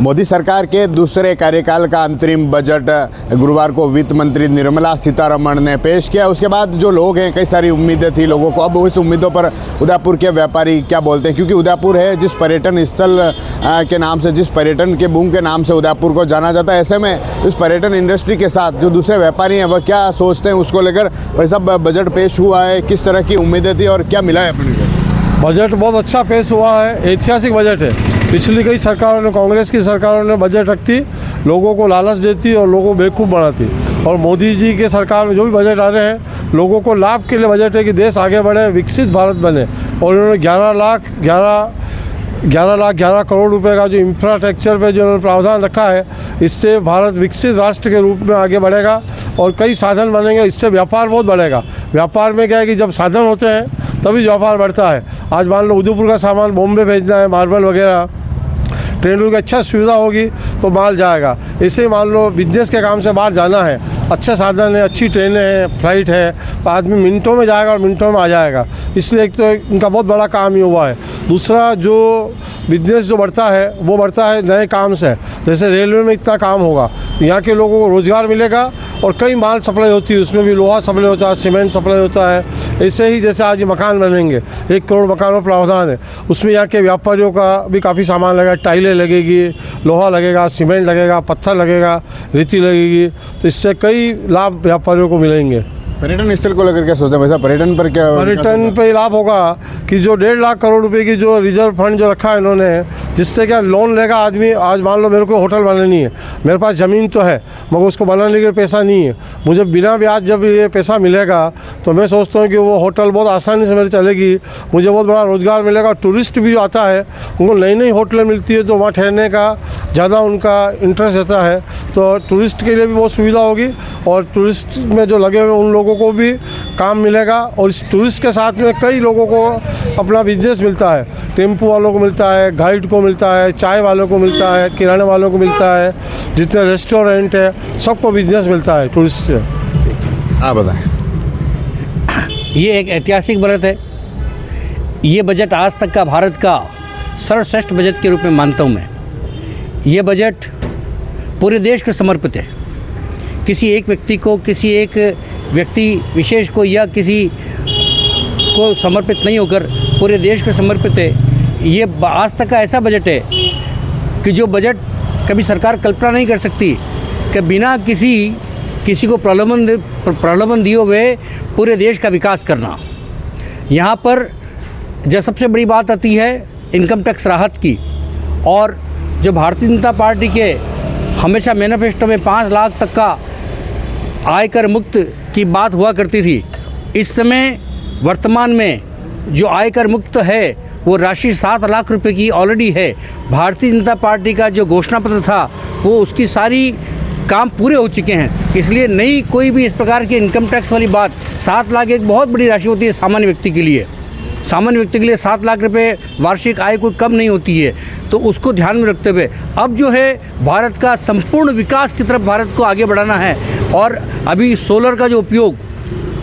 मोदी सरकार के दूसरे कार्यकाल का अंतरिम बजट गुरुवार को वित्त मंत्री निर्मला सीतारमण ने पेश किया। उसके बाद जो लोग हैं, कई सारी उम्मीदें थी लोगों को। अब उस उम्मीदों पर उदयपुर के व्यापारी क्या बोलते हैं, क्योंकि उदयपुर है जिस पर्यटन स्थल के नाम से, जिस पर्यटन के बूम के नाम से उदयपुर को जाना जाता है। ऐसे में इस पर्यटन इंडस्ट्री के साथ जो दूसरे व्यापारी हैं वह क्या सोचते हैं, उसको लेकर भाई साहब बजट पेश हुआ है, किस तरह की उम्मीदें थी और क्या मिला है अपने को? बजट बहुत अच्छा पेश हुआ है, ऐतिहासिक बजट है। पिछली कई सरकारों ने, कांग्रेस की सरकारों ने बजट रखती, लोगों को लालच देती और लोगों को बेवकूफ़ बनाती। और मोदी जी के सरकार में जो भी बजट आ रहे हैं, लोगों को लाभ के लिए बजट है कि देश आगे बढ़े, विकसित भारत बने। और उन्होंने 11 करोड़ रुपए का जो इंफ्रास्ट्रक्चर पे जो उन्होंने प्रावधान रखा है, इससे भारत विकसित राष्ट्र के रूप में आगे बढ़ेगा और कई साधन बनेंगे। इससे व्यापार बहुत बढ़ेगा। व्यापार में क्या है कि जब साधन होते हैं तभी व्यापार बढ़ता है। आज मान लो उदयपुर का सामान बॉम्बे भेजना है, मार्बल वगैरह, ट्रेनों की अच्छा सुविधा होगी तो माल जाएगा। ऐसे ही मान लो बिजनेस के काम से बाहर जाना है, अच्छे साधन है, अच्छी ट्रेनें हैं, फ्लाइट है, तो आदमी मिनटों में जाएगा और मिनटों में आ जाएगा। इसलिए एक तो इनका बहुत बड़ा काम ही हुआ है। दूसरा, जो बिजनेस जो बढ़ता है वो बढ़ता है नए काम से। जैसे रेलवे में इतना काम होगा तो यहाँ के लोगों को रोज़गार मिलेगा और कई माल सप्लाई होती है, उसमें भी लोहा सप्लाई होता है, सीमेंट सप्लाई होता है। ऐसे ही जैसे आज मकान बनेंगे, 1 करोड़ मकानों प्रावधान है, उसमें यहाँ के व्यापारियों का भी काफ़ी सामान लगेगा, टाइलें लगेगी, लोहा लगेगा, सीमेंट लगेगा, पत्थर लगेगा, रेती लगेगी। तो इससे कई लाभ व्यापारियों को मिलेंगे। पर्यटन स्थल को लेकर क्या सोचते हैं? वैसा पर्यटन पर क्या, पर्यटन पे लाभ होगा कि जो 1.5 लाख करोड़ रुपए की जो रिजर्व फंड जो रखा है इन्होंने, जिससे क्या लोन लेगा आदमी। आज मान लो मेरे को होटल बनानी है, मेरे पास ज़मीन तो है मगर उसको बनाने के लिए पैसा नहीं है। मुझे बिना ब्याज जब ये पैसा मिलेगा तो मैं सोचता हूँ कि वो होटल बहुत आसानी से मेरी चलेगी, मुझे बहुत बड़ा रोज़गार मिलेगा। टूरिस्ट भी जो आता है उनको नई नई होटलें मिलती है तो वहाँ ठहरने का ज़्यादा उनका इंटरेस्ट रहता है, तो टूरिस्ट के लिए भी बहुत सुविधा होगी और टूरिस्ट में जो लगे हुए उन लोगों को भी काम मिलेगा। और इस टूरिस्ट के साथ में कई लोगों को अपना बिजनेस मिलता है, टेम्पो वालों को मिलता है, गाइड को मिलता है, चाय वालों को मिलता है, किराने वालों को मिलता है, जितने रेस्टोरेंट है सबको बिजनेस मिलता है टूरिस्ट से। आप बताएं। ये एक ऐतिहासिक बजट है। ये बजट आज तक का भारत का सर्वश्रेष्ठ बजट के रूप में मानता हूँ मैं। ये बजट पूरे देश को समर्पित है, किसी एक व्यक्ति को, किसी एक व्यक्ति विशेष को या किसी को समर्पित नहीं होकर पूरे देश को समर्पित है। ये आज तक का ऐसा बजट है कि जो बजट कभी सरकार कल्पना नहीं कर सकती कि बिना किसी को प्रलोभन दिए हुए पूरे देश का विकास करना। यहाँ पर जो सबसे बड़ी बात आती है इनकम टैक्स राहत की, और जो भारतीय जनता पार्टी के हमेशा मैनिफेस्टो में 5 लाख तक का आयकर मुक्त की बात हुआ करती थी, इस समय वर्तमान में जो आयकर मुक्त है वो राशि 7 लाख रुपए की ऑलरेडी है। भारतीय जनता पार्टी का जो घोषणा पत्र था वो उसकी सारी काम पूरे हो चुके हैं। इसलिए नई कोई भी इस प्रकार की इनकम टैक्स वाली बात, 7 लाख एक बहुत बड़ी राशि होती है सामान्य व्यक्ति के लिए। सामान्य व्यक्ति के लिए 7 लाख रुपए वार्षिक आय कोई कम नहीं होती है। तो उसको ध्यान में रखते हुए अब जो है भारत का संपूर्ण विकास की तरफ भारत को आगे बढ़ाना है। और अभी सोलर का जो उपयोग,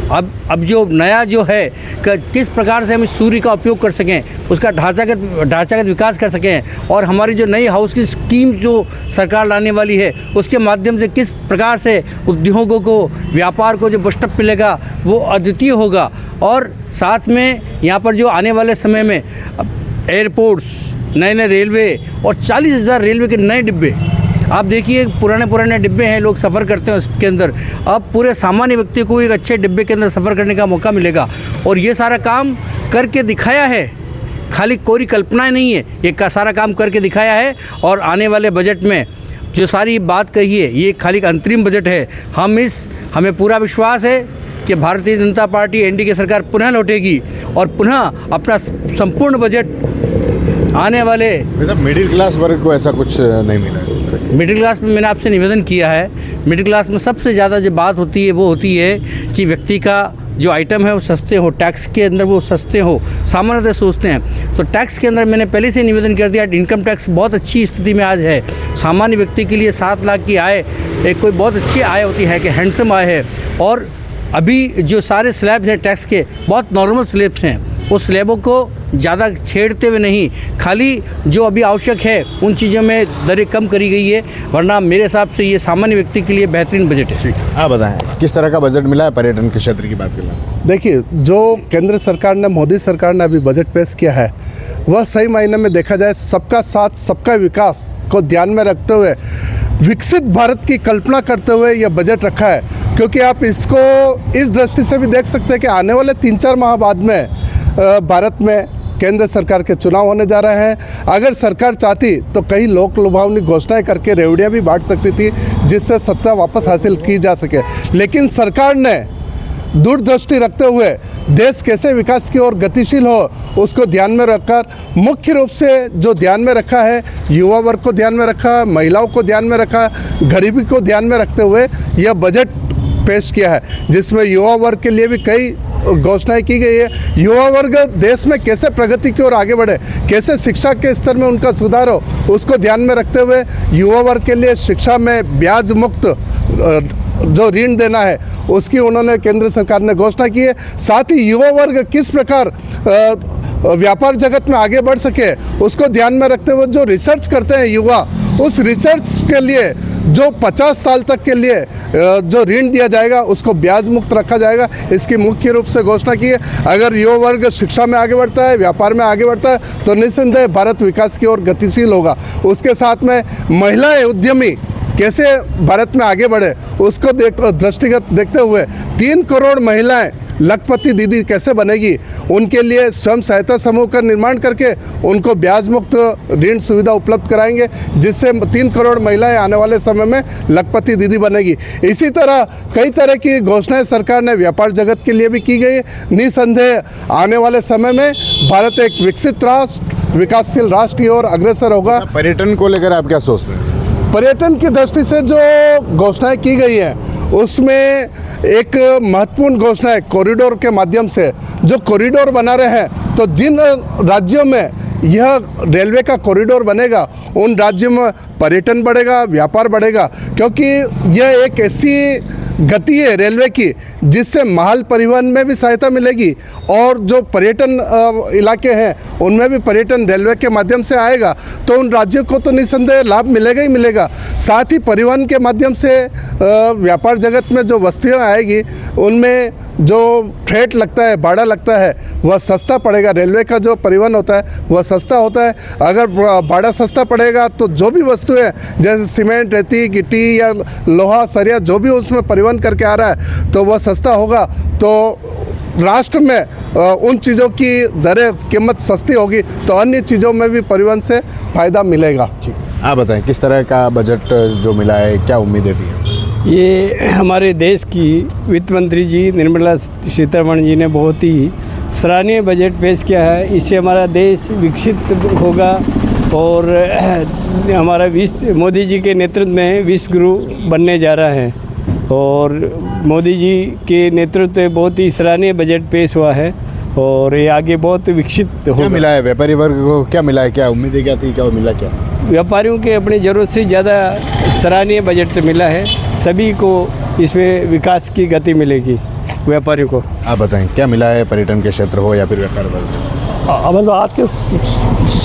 अब जो नया जो है किस प्रकार से हम इस सूर्य का उपयोग कर सकें, उसका ढांचागत विकास कर सकें, और हमारी जो नई हाउस की स्कीम जो सरकार लाने वाली है उसके माध्यम से किस प्रकार से उद्योगों को, व्यापार को जो बूस्टअप मिलेगा वो अद्वितीय होगा। और साथ में यहाँ पर जो आने वाले समय में एयरपोर्ट्स, नए रेलवे और 40,000 रेलवे के नए डिब्बे, आप देखिए पुराने डिब्बे हैं, लोग सफ़र करते हैं उसके अंदर। अब पूरे सामान्य व्यक्ति को एक अच्छे डिब्बे के अंदर सफ़र करने का मौका मिलेगा। और ये सारा काम करके दिखाया है, खाली कोरी कल्पनाएं नहीं है, ये सारा काम करके दिखाया है। और आने वाले बजट में जो सारी बात कही है ये खाली अंतरिम बजट है। हमें पूरा विश्वास है कि भारतीय जनता पार्टी एनडीए की सरकार पुनः लौटेगी और पुनः अपना संपूर्ण बजट आने वाले मिडिल क्लास वर्ग को ऐसा कुछ नहीं मिला है। मिडिल क्लास में मैंने आपसे निवेदन किया है, मिडिल क्लास में सबसे ज़्यादा जो बात होती है वो होती है कि व्यक्ति का जो आइटम है वो सस्ते हो, टैक्स के अंदर वो सस्ते हो, सामान्यतः सोचते हैं। तो टैक्स के अंदर मैंने पहले से निवेदन कर दिया, इनकम टैक्स बहुत अच्छी स्थिति में आज है। सामान्य व्यक्ति के लिए 7 लाख की आय एक कोई बहुत अच्छी आय होती है, कि हैंडसम आय है। और अभी जो सारे स्लैब्स हैं टैक्स के बहुत नॉर्मल स्लैब्स हैं, उस स्लैबों को ज़्यादा छेड़ते हुए नहीं, खाली जो अभी आवश्यक है उन चीज़ों में दरें कम करी गई है, वरना मेरे हिसाब से ये सामान्य व्यक्ति के लिए बेहतरीन बजट है। आप बताएं किस तरह का बजट मिला है पर्यटन के क्षेत्र की बात करें। देखिए, जो केंद्र सरकार ने, मोदी सरकार ने अभी बजट पेश किया है, वह सही मायने में देखा जाए सबका साथ सबका विकास को ध्यान में रखते हुए, विकसित भारत की कल्पना करते हुए यह बजट रखा है। क्योंकि आप इसको इस दृष्टि से भी देख सकते हैं कि आने वाले 3-4 माह बाद में भारत में केंद्र सरकार के चुनाव होने जा रहे हैं। अगर सरकार चाहती तो कई लोक लुभावनी घोषणाएं करके रेवड़ियाँ भी बांट सकती थी, जिससे सत्ता वापस हासिल की जा सके। लेकिन सरकार ने दूरदृष्टि रखते हुए देश कैसे विकास की ओर गतिशील हो उसको ध्यान में रखकर, मुख्य रूप से जो ध्यान में रखा है, युवा वर्ग को ध्यान में रखा, महिलाओं को ध्यान में रखा, गरीबी को ध्यान में रखते हुए यह बजट पेश किया है, जिसमें युवा वर्ग के लिए भी कई घोषणाएं की गई है। युवा वर्ग देश में कैसे प्रगति की ओर आगे बढ़े, कैसे शिक्षा के स्तर में उनका सुधार हो, उसको ध्यान में रखते हुए युवा वर्ग के लिए शिक्षा में ब्याज मुक्त जो ऋण देना है उसकी उन्होंने केंद्र सरकार ने घोषणा की है। साथ ही युवा वर्ग किस प्रकार व्यापार जगत में आगे बढ़ सके उसको ध्यान में रखते हुए जो रिसर्च करते हैं युवा, उस रिसर्च के लिए जो 50 साल तक के लिए जो ऋण दिया जाएगा उसको ब्याज मुक्त रखा जाएगा, इसकी मुख्य रूप से घोषणा की है। अगर युवा वर्ग शिक्षा में आगे बढ़ता है, व्यापार में आगे बढ़ता है, तो निस्संदेह भारत विकास की ओर गतिशील होगा। उसके साथ में महिलाएं उद्यमी कैसे भारत में आगे बढ़े उसको दृष्टिगत देखते हुए 3 करोड़ महिलाएं लखपति दीदी कैसे बनेगी, उनके लिए स्वयं सहायता समूह का निर्माण करके उनको ब्याज मुक्त ऋण सुविधा उपलब्ध कराएंगे, जिससे 3 करोड़ महिलाएं आने वाले समय में लखपति दीदी बनेगी। इसी तरह कई तरह की घोषणाएं सरकार ने व्यापार जगत के लिए भी की गई है। निसंदेह आने वाले समय में भारत एक विकसित राष्ट्र, विकासशील राष्ट्र की ओर अग्रसर होगा। पर्यटन को लेकर आप क्या सोचते हैं? पर्यटन की दृष्टि से जो घोषणाएं की गई हैं उसमें एक महत्वपूर्ण घोषणा है कॉरिडोर के माध्यम से। जो कॉरिडोर बना रहे हैं, तो जिन राज्यों में यह रेलवे का कॉरिडोर बनेगा उन राज्यों में पर्यटन बढ़ेगा, व्यापार बढ़ेगा, क्योंकि यह एक ऐसी गति है रेलवे की जिससे माल परिवहन में भी सहायता मिलेगी और जो पर्यटन इलाके हैं उनमें भी पर्यटन रेलवे के माध्यम से आएगा, तो उन राज्यों को तो निसंदेह लाभ मिलेगा ही मिलेगा। साथ ही परिवहन के माध्यम से व्यापार जगत में जो वस्तुएं आएगी उनमें जो फ्रेट लगता है, भाड़ा लगता है, वह सस्ता पड़ेगा। रेलवे का जो परिवहन होता है वह सस्ता होता है। अगर भाड़ा सस्ता पड़ेगा तो जो भी वस्तुएं जैसे सीमेंट, रेती, गिट्टी या लोहा, सरिया जो भी उसमें परिवहन करके आ रहा है तो वह सस्ता होगा। तो राष्ट्र में उन चीज़ों की दरें, कीमत सस्ती होगी तो अन्य चीज़ों में भी परिवहन से फ़ायदा मिलेगा। आप बताएं किस तरह का बजट जो मिला है, क्या उम्मीदें थी? ये हमारे देश की वित्त मंत्री जी निर्मला सीतारमण जी ने बहुत ही सराहनीय बजट पेश किया है। इससे हमारा देश विकसित होगा और हमारा मोदी जी के नेतृत्व में विश्व गुरु बनने जा रहा है और मोदी जी के नेतृत्व में बहुत ही सराहनीय बजट पेश हुआ है और ये आगे बहुत विकसित होगा। क्या मिला है व्यापारी वर्ग को, क्या मिला है, क्या उम्मीदें क्या थी, क्या मिला क्या? व्यापारियों के अपनी ज़रूरत से ज़्यादा सराहनीय बजट मिला है। सभी को इसमें विकास की गति मिलेगी व्यापारियों को। आप बताएं क्या मिला है पर्यटन के क्षेत्र हो या फिर व्यापार वर्ग? मतलब आज के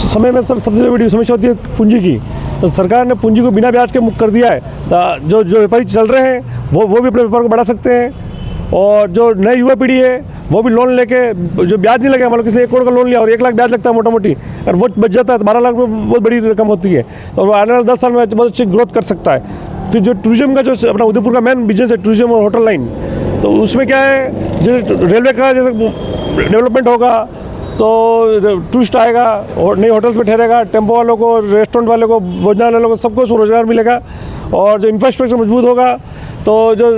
समय में सबसे बड़ी समस्या होती है पूंजी की, तो सरकार ने पूंजी को बिना ब्याज के मुक्त कर दिया है। तो जो व्यापारी चल रहे हैं वो भी अपने व्यापार को बढ़ा सकते हैं और जो नई युवा पीढ़ी है वो भी लोन लेके जो ब्याज नहीं लगेगा, मतलब किसी ने 1 करोड़ का लोन लिया और 1 लाख ब्याज लगता है मोटा मोटी, और वो बच जाता है तो 12 लाख में बहुत बड़ी रकम होती है और वो आने वाले 10 साल में बहुत अच्छी ग्रोथ कर सकता है। फिर जो टूरिज्म का जो अपना उदयपुर का मेन बिजनेस है टूरिज्म और होटल लाइन, तो उसमें क्या है जो रेलवे का जैसे डेवलपमेंट होगा तो टूरिस्ट आएगा और नए होटल्स में ठहरेगा, टेम्पो वालों को, रेस्टोरेंट वालों को, भोजनालय वालों को, सबको रोजगार मिलेगा और जो इंफ्रास्ट्रक्चर मजबूत होगा तो जो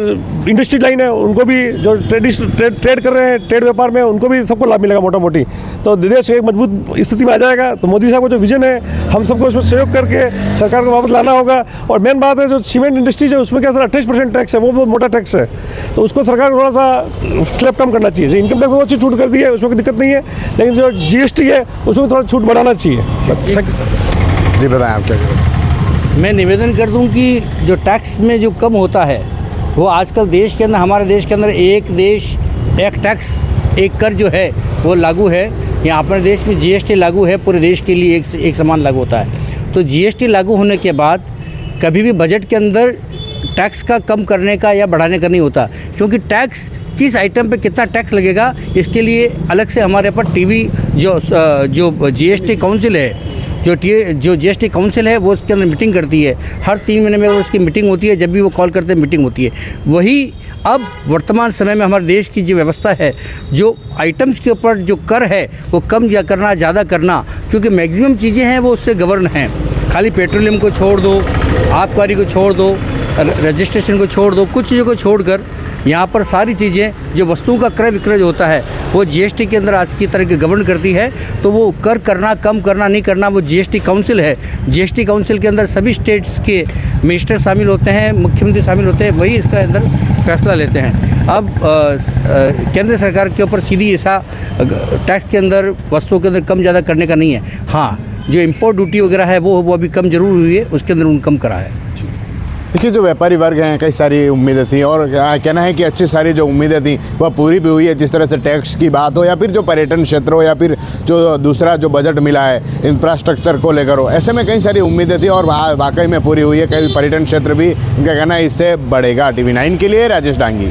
इंडस्ट्री लाइन है उनको भी जो ट्रेड कर रहे हैं, ट्रेड व्यापार में, उनको भी सबको लाभ मिलेगा मोटा मोटी। तो देश एक मजबूत स्थिति में आ जाएगा। तो मोदी साहब का जो विजन है हम सबको उसमें सहयोग करके सरकार को वापस लाना होगा। और मेन बात है जो सीमेंट इंडस्ट्रीज है उसमें क्या सर 28% टैक्स है, वो बहुत मोटा टैक्स है, तो उसको सरकार को थोड़ा सा स्लैब कम करना चाहिए। इनकम टैक्स में अच्छी छूट कर दी है, उसमें कोई दिक्कत नहीं है, लेकिन जो GST है उसमें थोड़ा छूट बढ़ाना चाहिए। जी बताएं आप क्या करें? मैं निवेदन कर दूं कि जो टैक्स में जो कम होता है वो आजकल देश के अंदर, हमारे देश के अंदर एक देश एक टैक्स एक कर जो है वो लागू है। यहाँ अपने देश में जीएसटी लागू है, पूरे देश के लिए एक समान लागू होता है। तो जीएसटी लागू होने के बाद कभी भी बजट के अंदर टैक्स का कम करने का या बढ़ाने का नहीं होता, क्योंकि टैक्स किस आइटम पे कितना टैक्स लगेगा इसके लिए अलग से हमारे पास टीवी जो जीएसटी काउंसिल है, जो जीएसटी काउंसिल है वो उसके अंदर मीटिंग करती है। हर 3 महीने में उसकी मीटिंग होती है, जब भी वो कॉल करते हैं मीटिंग होती है। वही अब वर्तमान समय में हमारे देश की जो व्यवस्था है, जो आइटम्स के ऊपर जो कर है वो कम या करना ज़्यादा करना, क्योंकि मैक्सिमम चीज़ें हैं वो उससे गवर्न हैं। खाली पेट्रोलियम को छोड़ दो, आबकारी को छोड़ दो, रजिस्ट्रेशन को छोड़ दो, कुछ चीज़ों को छोड़कर यहाँ पर सारी चीज़ें जो वस्तुओं का क्रय विक्रय जो होता है वो जीएसटी के अंदर आज की तरह के गवर्न करती है। तो वो कर करना कम करना नहीं करना वो जीएसटी काउंसिल है। जीएसटी काउंसिल के अंदर सभी स्टेट्स के मिनिस्टर शामिल होते हैं, मुख्यमंत्री शामिल होते हैं, वही इसका अंदर फैसला लेते हैं। अब केंद्र सरकार के ऊपर सीधी ऐसा टैक्स के अंदर वस्तुओं के अंदर कम ज़्यादा करने का नहीं है। हाँ, जो इम्पोर्ट ड्यूटी वगैरह है वो अभी कम जरूर हुई है, उसके अंदर उन कम करा है। देखिए, जो व्यापारी वर्ग हैं कई सारी उम्मीदें थी और कहना है कि अच्छी सारी जो उम्मीदें थी वह पूरी भी हुई है, जिस तरह से टैक्स की बात हो या फिर जो पर्यटन क्षेत्र हो या फिर जो दूसरा जो बजट मिला है इंफ्रास्ट्रक्चर को लेकर हो। ऐसे में कई सारी उम्मीदें थी और वाकई में पूरी हुई है। कई पर्यटन क्षेत्र भी इनका कहना है इससे बढ़ेगा। TV9 के लिए राजेश डांगी।